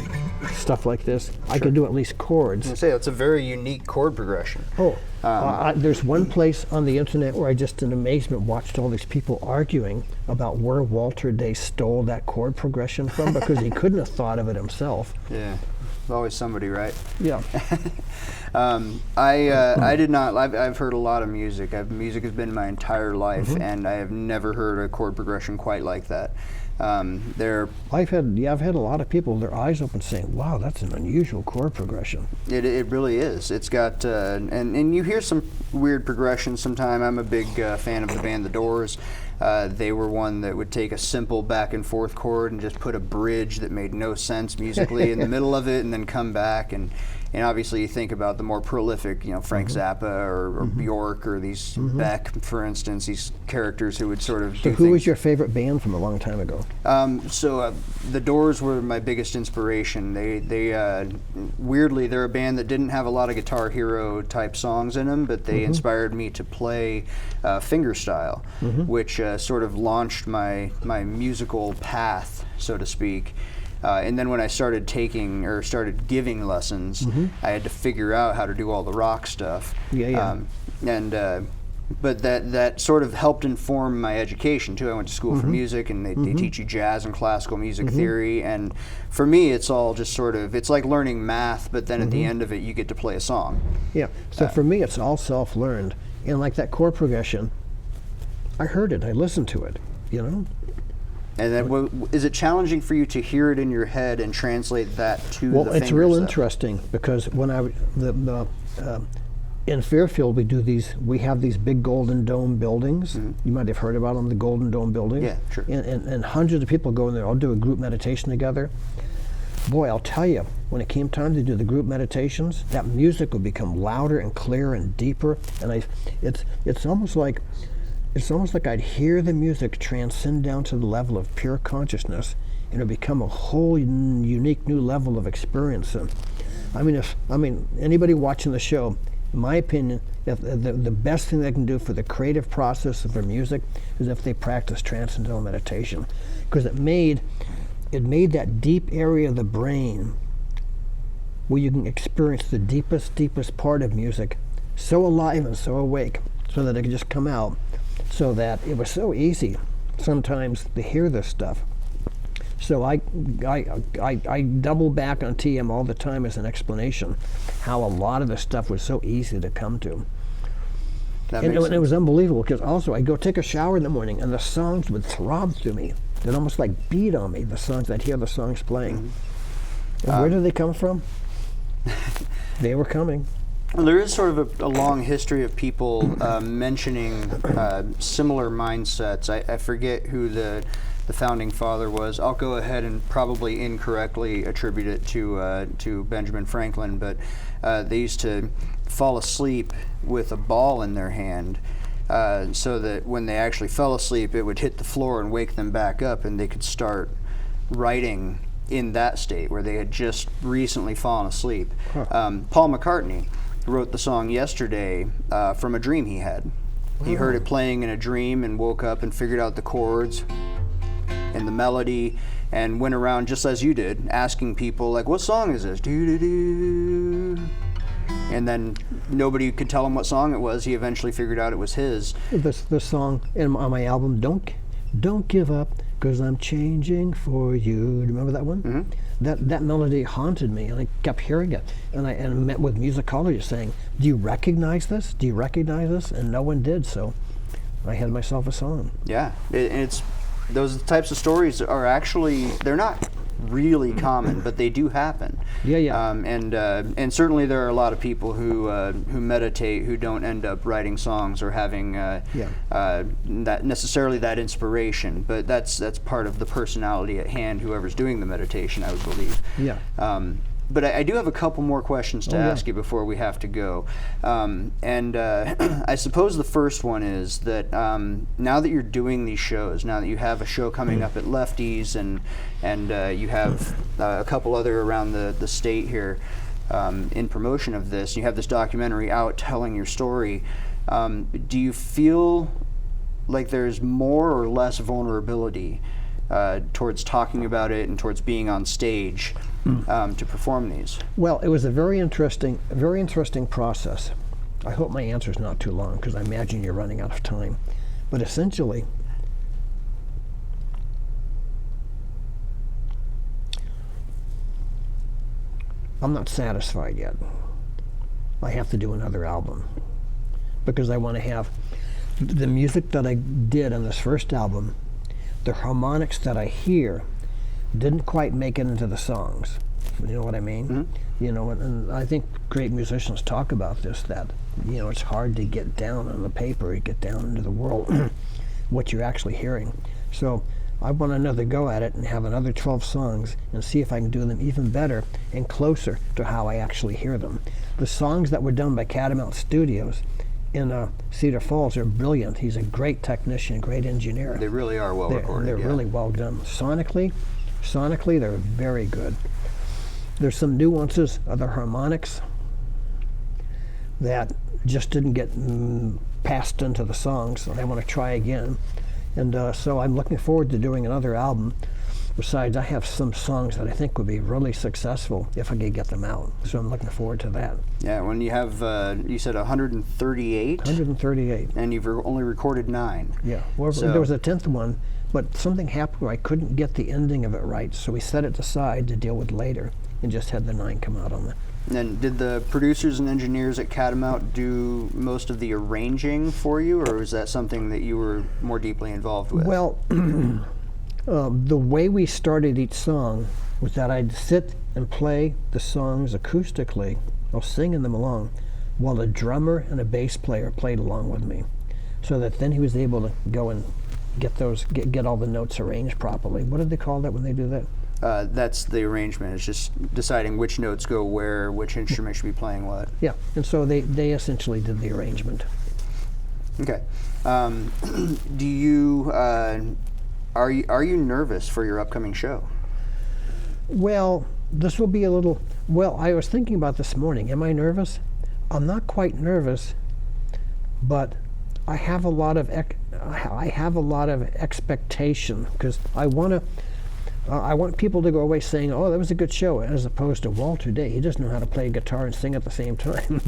stuff like this, sure, I could do at least chords. I was gonna say, that's a very unique chord progression. There's one place on the internet where I just in amazement watched all these people arguing about where Walter Day stole that chord progression from, because he couldn't have thought of it himself. Yeah, there's always somebody, right? Yeah. I did not. I've heard a lot of music. Music has been my entire life, and I have never heard a chord progression quite like that. I've had a lot of people, their eyes open, saying, "Wow, that's an unusual chord progression." It really is. It's got and you hear some weird progressions sometime. I'm a big fan of the band The Doors. They were one that would take a simple back and forth chord and just put a bridge that made no sense musically in the middle of it, and then come back. And obviously you think about the more prolific, Frank Zappa or Bjork or these Beck, for instance, these characters who would sort of do who was your favorite band from a long time ago? The Doors were my biggest inspiration. They weirdly, they're a band that didn't have a lot of Guitar Hero type songs in them, but they inspired me to play fingerstyle, which sort of launched my musical path, so to speak. And then when I started giving lessons, I had to figure out how to do all the rock stuff. But that sort of helped inform my education too. I went to school for music, and they teach you jazz and classical music theory. And for me, it's all just sort of, it's like learning math, but then at the end of it, you get to play a song. Yeah. So for me, it's all self-learned. And like that chord progression, I heard it, I listened to it, And then, is it challenging for you to hear it in your head and translate that to the Well, fingers? it's real interesting, because when in Fairfield, we have these big Golden Dome buildings. You might have heard about them, the Golden Dome building. Yeah, sure. And hundreds of people go in there, all do a group meditation together. Boy, I'll tell you, when it came time to do the group meditations, that music would become louder and clearer and deeper. And it's almost like I'd hear the music transcend down to the level of pure consciousness, and it would become a whole unique new level of experience. And I mean, anybody watching the show, in my opinion, if the best thing they can do for the creative process of their music is if they practice transcendental meditation, because it made that deep area of the brain where you can experience the deepest part of music so alive and so awake, so that it could just come out, so that it was so easy sometimes to hear this stuff. So I double back on TM all the time as an explanation how a lot of the stuff was so easy to come to. And it was unbelievable, because also I'd go take a shower in the morning and the songs would throb through me. They'd almost like beat on me, the songs. I'd hear the songs playing. And where did they come from? They were coming. Well, there is sort of a long history of people mentioning similar mindsets. I forget who the founding father was. I'll go ahead and probably incorrectly attribute it to Benjamin Franklin, but they used to fall asleep with a ball in their hand, so that when they actually fell asleep, it would hit the floor and wake them back up, and they could start writing in that state where they had just recently fallen asleep. Paul McCartney wrote the song Yesterday from a dream he had. He heard it playing in a dream and woke up and figured out the chords and the melody, and went around just as you did, asking people, like, what song is this? Do-do-do. And then nobody could tell him what song it was. He eventually figured out it was his. The song on my album, Don't Give Up, 'Cause I'm Changing for You. Do you remember that one? That melody haunted me, and I kept hearing it. And I met with musicologists saying, do you recognize this? Do you recognize this? And no one did, so I had myself a song. Yeah, it's those types of stories are actually, they're not really common, but they do happen. Yeah. And certainly there are a lot of people who meditate who don't end up writing songs or having that necessarily that inspiration. But that's part of the personality at hand, whoever's doing the meditation, I would believe. Yeah. But I do have a couple more questions to ask you before we have to go. I suppose the first one is that now that you're doing these shows, now that you have a show coming up at Lefties and you have a couple other around the state here in promotion of this, you have this documentary out telling your story, do you feel like there's more or less vulnerability towards talking about it and towards being on stage to perform these? Well, it was a very interesting process. I hope my answer is not too long, because I imagine you're running out of time. But essentially, I'm not satisfied yet. I have to do another album, because I want to have the music that I did on this first album. The harmonics that I hear didn't quite make it into the songs. You know what I mean? You know, and I think great musicians talk about this, that, you know, it's hard to get down on the paper, get down into the world, what you're actually hearing. So I want another go at it and have another 12 songs and see if I can do them even better and closer to how I actually hear them. The songs that were done by Catamount Studios in Cedar Falls are brilliant. He's a great technician, great engineer. They really are well recorded. They're really well done. Sonically, they're very good. There's some nuances of the harmonics that just didn't get passed into the songs, so I want to try again. And so I'm looking forward to doing another album. Besides, I have some songs that I think would be really successful if I could get them out. So I'm looking forward to that. Yeah, when you have, you said 138? 138. And you've only recorded 9. Yeah, well, there was a 10th one, but something happened where I couldn't get the ending of it right, so we set it aside to deal with later and just had the 9 come out on it. And did the producers and engineers at Catamount do most of the arranging for you, or was that something that you were more deeply involved with? Well, the way we started each song was that I'd sit and play the songs acoustically, or singing them along, while a drummer and a bass player played along with me, so that then he was able to go and get all the notes arranged properly. What do they call that when they do that? That's the arrangement. It's just deciding which notes go where, which instrument should be playing what. Yeah, and so they essentially did the arrangement. Okay. Do you are you nervous for your upcoming show? Well, this will be a little. Well, I was thinking about this morning. Am I nervous? I'm not quite nervous, but I have a lot of expectation, because I want people to go away saying, "Oh, that was a good show," as opposed to Walter Day. He doesn't know how to play guitar and sing at the same time.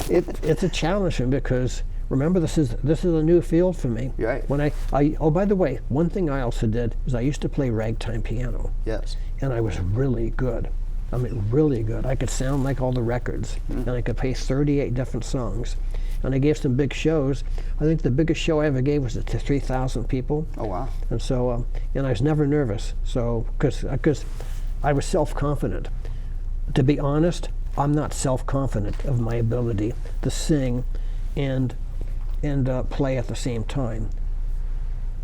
It's a challenge for me, because remember, this is a new field for me. Right. When oh, by the way, one thing I also did is I used to play ragtime piano. Yes. And I was really good. I mean, really good. I could sound like all the records, and I could play 38 different songs. And I gave some big shows. I think the biggest show I ever gave was to 3,000 people. Oh, wow. And so, and I was never nervous. So, because I was self-confident. To be honest, I'm not self-confident of my ability to sing and play at the same time.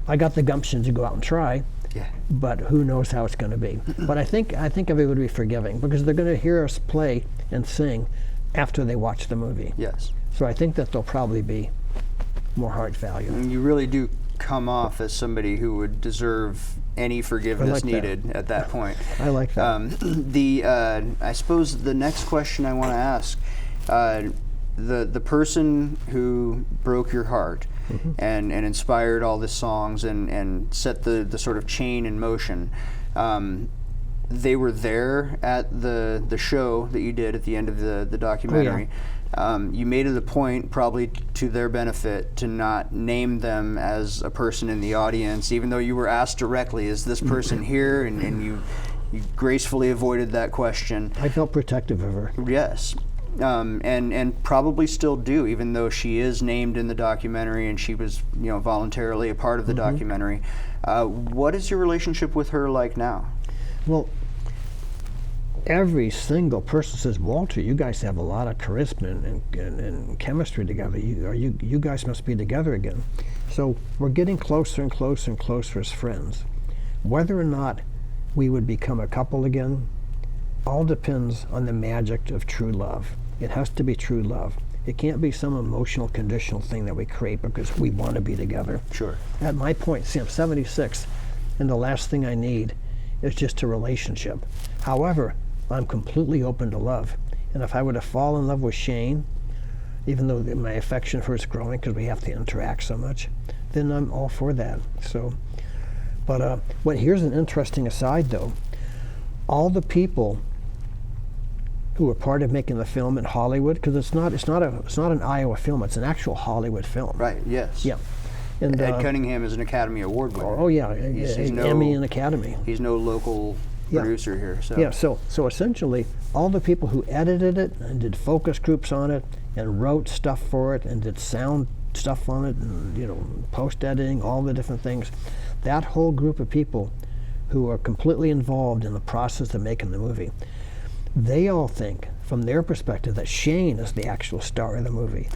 I got the gumption to go out and try. Yeah. But who knows how it's going to be. But I think everybody would be forgiving, because they're going to hear us play and sing after they watch the movie. Yes. So I think that there'll probably be more heart value. And you really do come off as somebody who would deserve any forgiveness needed at that point. I like that. I suppose the next question I want to ask, the person who broke your heart and inspired all the songs and set the sort of chain in motion, they were there at the show that you did at the end of the documentary. Oh, yeah. You made it a point, probably to their benefit, to not name them as a person in the audience, even though you were asked directly, is this person here? And you gracefully avoided that question. I felt protective of her. Yes. And probably still do, even though she is named in the documentary and she was, voluntarily a part of the documentary. What is your relationship with her like now? Well, every single person says, "Walter, you guys have a lot of charisma and chemistry together. You guys must be together again." So we're getting closer and closer and closer as friends. Whether or not we would become a couple again, all depends on the magic of true love. It has to be true love. It can't be some emotional, conditional thing that we create because we want to be together. Sure. At my point, see, I'm 76, and the last thing I need is just a relationship. However, I'm completely open to love. And if I were to fall in love with Shane, even though my affection for her is growing because we have to interact so much, then I'm all for that. So, but here's an interesting aside though. All the people who were part of making the film in Hollywood, because it's not an Iowa film, it's an actual Hollywood film. Right, yes. Yeah. And Ed Cunningham is an Academy Award winner. Oh yeah, he's Emmy and Academy. He's no local producer here. So. Yeah, so essentially, all the people who edited it and did focus groups on it and wrote stuff for it and did sound stuff on it and post-editing, all the different things, that whole group of people who are completely involved in the process of making the movie, they all think, from their perspective, that Shane is the actual star of the movie.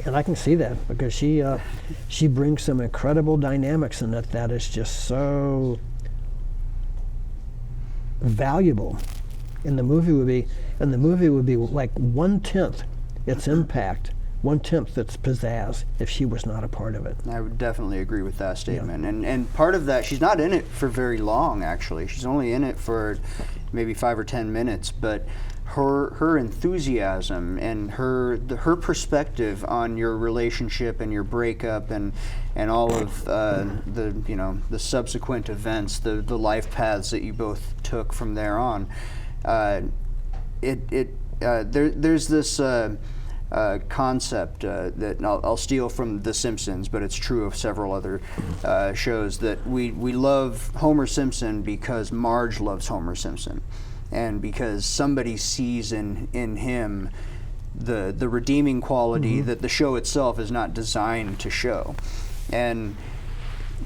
And I can see that because she brings some incredible dynamics in it that is just so valuable. And the movie would be like 1/10 its impact, 1/10 its pizzazz if she was not a part of it. I would definitely agree with that statement. Yeah. And part of that, she's not in it for very long actually. She's only in it for maybe 5 or 10 minutes, but her enthusiasm and her perspective on your relationship and your breakup and all of the subsequent events, the life paths that you both took from there on, there's this concept that I'll steal from The Simpsons, but it's true of several other shows, that we love Homer Simpson because Marge loves Homer Simpson, and because somebody sees in him the redeeming quality that the show itself is not designed to show. And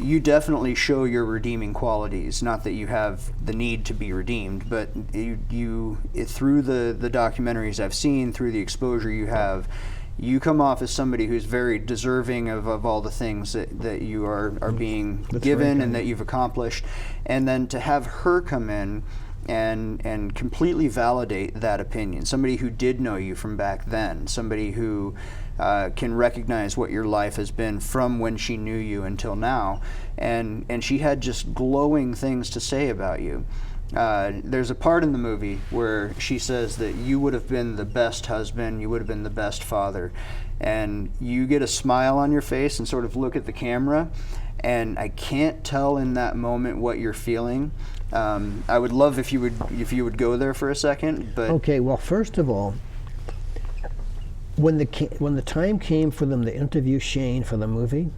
you definitely show your redeeming qualities. Not that you have the need to be redeemed, but you through the documentaries I've seen, through the exposure you have, you come off as somebody who's very deserving of all the things that you are being given and that you've accomplished. And then to have her come in and completely validate that opinion, somebody who did know you from back then, somebody who can recognize what your life has been from when she knew you until now, and she had just glowing things to say about you. There's a part in the movie where she says that you would have been the best husband, you would have been the best father, and you get a smile on your face and sort of look at the camera, and I can't tell in that moment what you're feeling. I would love if you would go there for a second. But okay, well, first of all, when the time came for them to interview Shane for the movie,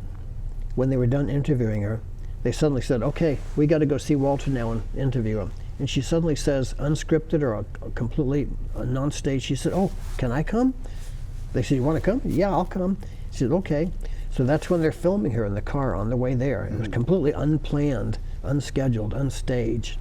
when they were done interviewing her, they suddenly said, okay, we got to go see Walter now and interview him. And she suddenly says, unscripted or completely non-staged, she said, oh, can I come? They said, you want to come? Yeah, I'll come. She said, okay. So that's when they're filming her in the car on the way there. It was completely unplanned, unscheduled, unstaged.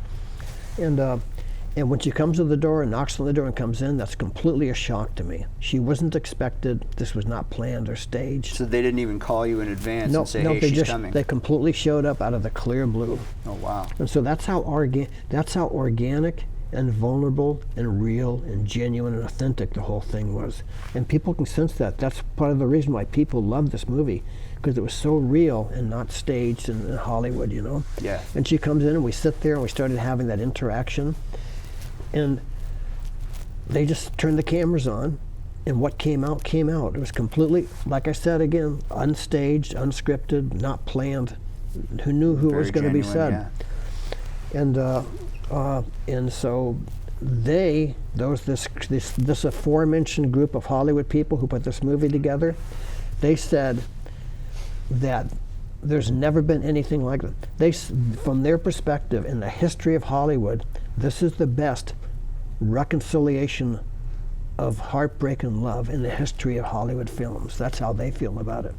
And when she comes to the door and knocks on the door and comes in, that's completely a shock to me. She wasn't expected. This was not planned or staged. So they didn't even call you in advance and say, hey, she's coming? They completely showed up out of the clear blue. Oh, wow. And so that's how organic and vulnerable and real and genuine and authentic the whole thing was. And people can sense that. That's part of the reason why people love this movie, because it was so real and not staged in Hollywood, you know? Yeah. And she comes in and we sit there and we started having that interaction. And they just turned the cameras on, and what came out, came out. It was completely, like I said again, unstaged, unscripted, not planned. Who knew who was going to be said? Yeah. And so this aforementioned group of Hollywood people who put this movie together, they said that there's never been anything like it. From their perspective, in the history of Hollywood, this is the best reconciliation of heartbreak and love in the history of Hollywood films. That's how they feel about it.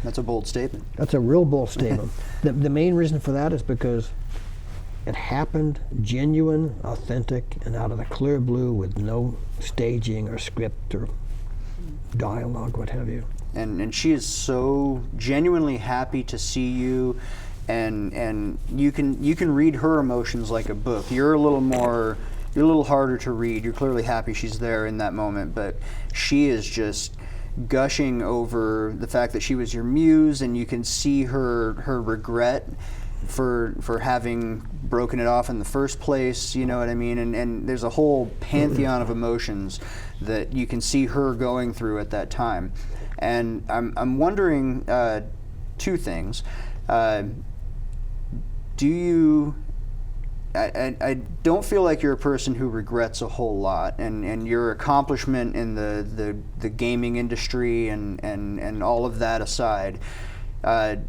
That's a bold statement. That's a real bold statement. The main reason for that is because it happened genuine, authentic, and out of the clear blue with no staging or script or dialogue, what have you. And she is so genuinely happy to see you, and you can read her emotions like a book. You're a little harder to read. You're clearly happy she's there in that moment, but she is just gushing over the fact that she was your muse, and you can see her regret for having broken it off in the first place, you know what I mean? And there's a whole pantheon of emotions that you can see her going through at that time. And I'm wondering two things. Do you? I don't feel like you're a person who regrets a whole lot, and your accomplishment in the gaming industry and all of that aside, would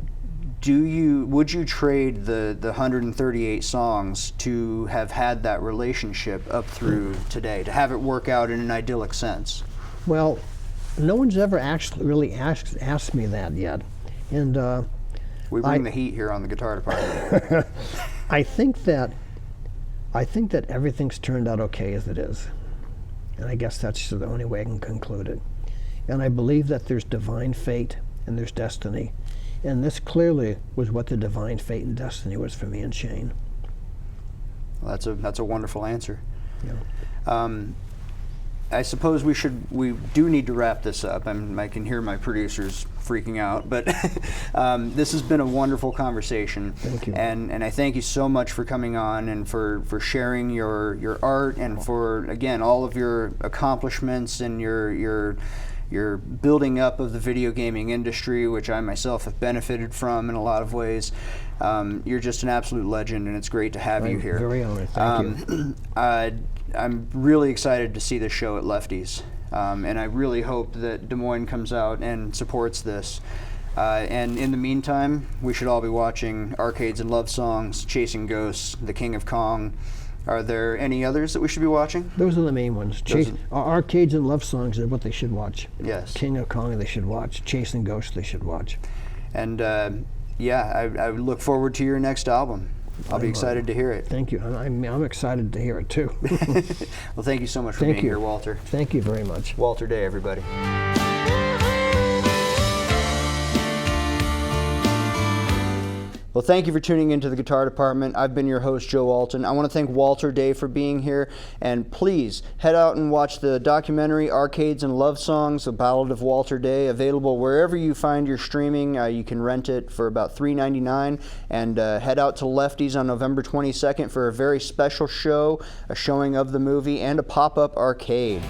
you trade the 138 songs to have had that relationship up through today, to have it work out in an idyllic sense? Well, no one's ever actually really asked me that yet, and we bring the heat here on the guitar department. I think that everything's turned out okay as it is, and I guess that's the only way I can conclude it. And I believe that there's divine fate and there's destiny, and this clearly was what the divine fate and destiny was for me and Shane. Well, that's a wonderful answer. Yeah. I suppose we do need to wrap this up. I can hear my producers freaking out, but this has been a wonderful conversation. Thank you. And I thank you so much for coming on and for sharing your art and for, again, all of your accomplishments and your building up of the video gaming industry, which I myself have benefited from in a lot of ways. You're just an absolute legend, and it's great to have you here. Very honored. Thank you. I'm really excited to see this show at Lefty's, and I really hope that Des Moines comes out and supports this. And in the meantime, we should all be watching Arcades and Love Songs, Chasing Ghosts, The King of Kong. Are there any others that we should be watching? Those are the main ones. Arcades and Love Songs are what they should watch. Yes. King of Kong they should watch. Chasing Ghosts they should watch. And Yeah, I look forward to your next album. I'll be excited to hear it. Thank you. I'm excited to hear it too. Well, thank you so much for being here, Walter. Thank you very much. Walter Day, everybody. Well, thank you for tuning into the Guitar Department. I've been your host, Joe Alton. I want to thank Walter Day for being here. And please head out and watch the documentary Arcades and Love Songs, The Ballad of Walter Day, available wherever you find your streaming. You can rent it for about $3.99. And head out to Lefty's on November 22nd for a very special show, a showing of the movie, and a pop-up arcade.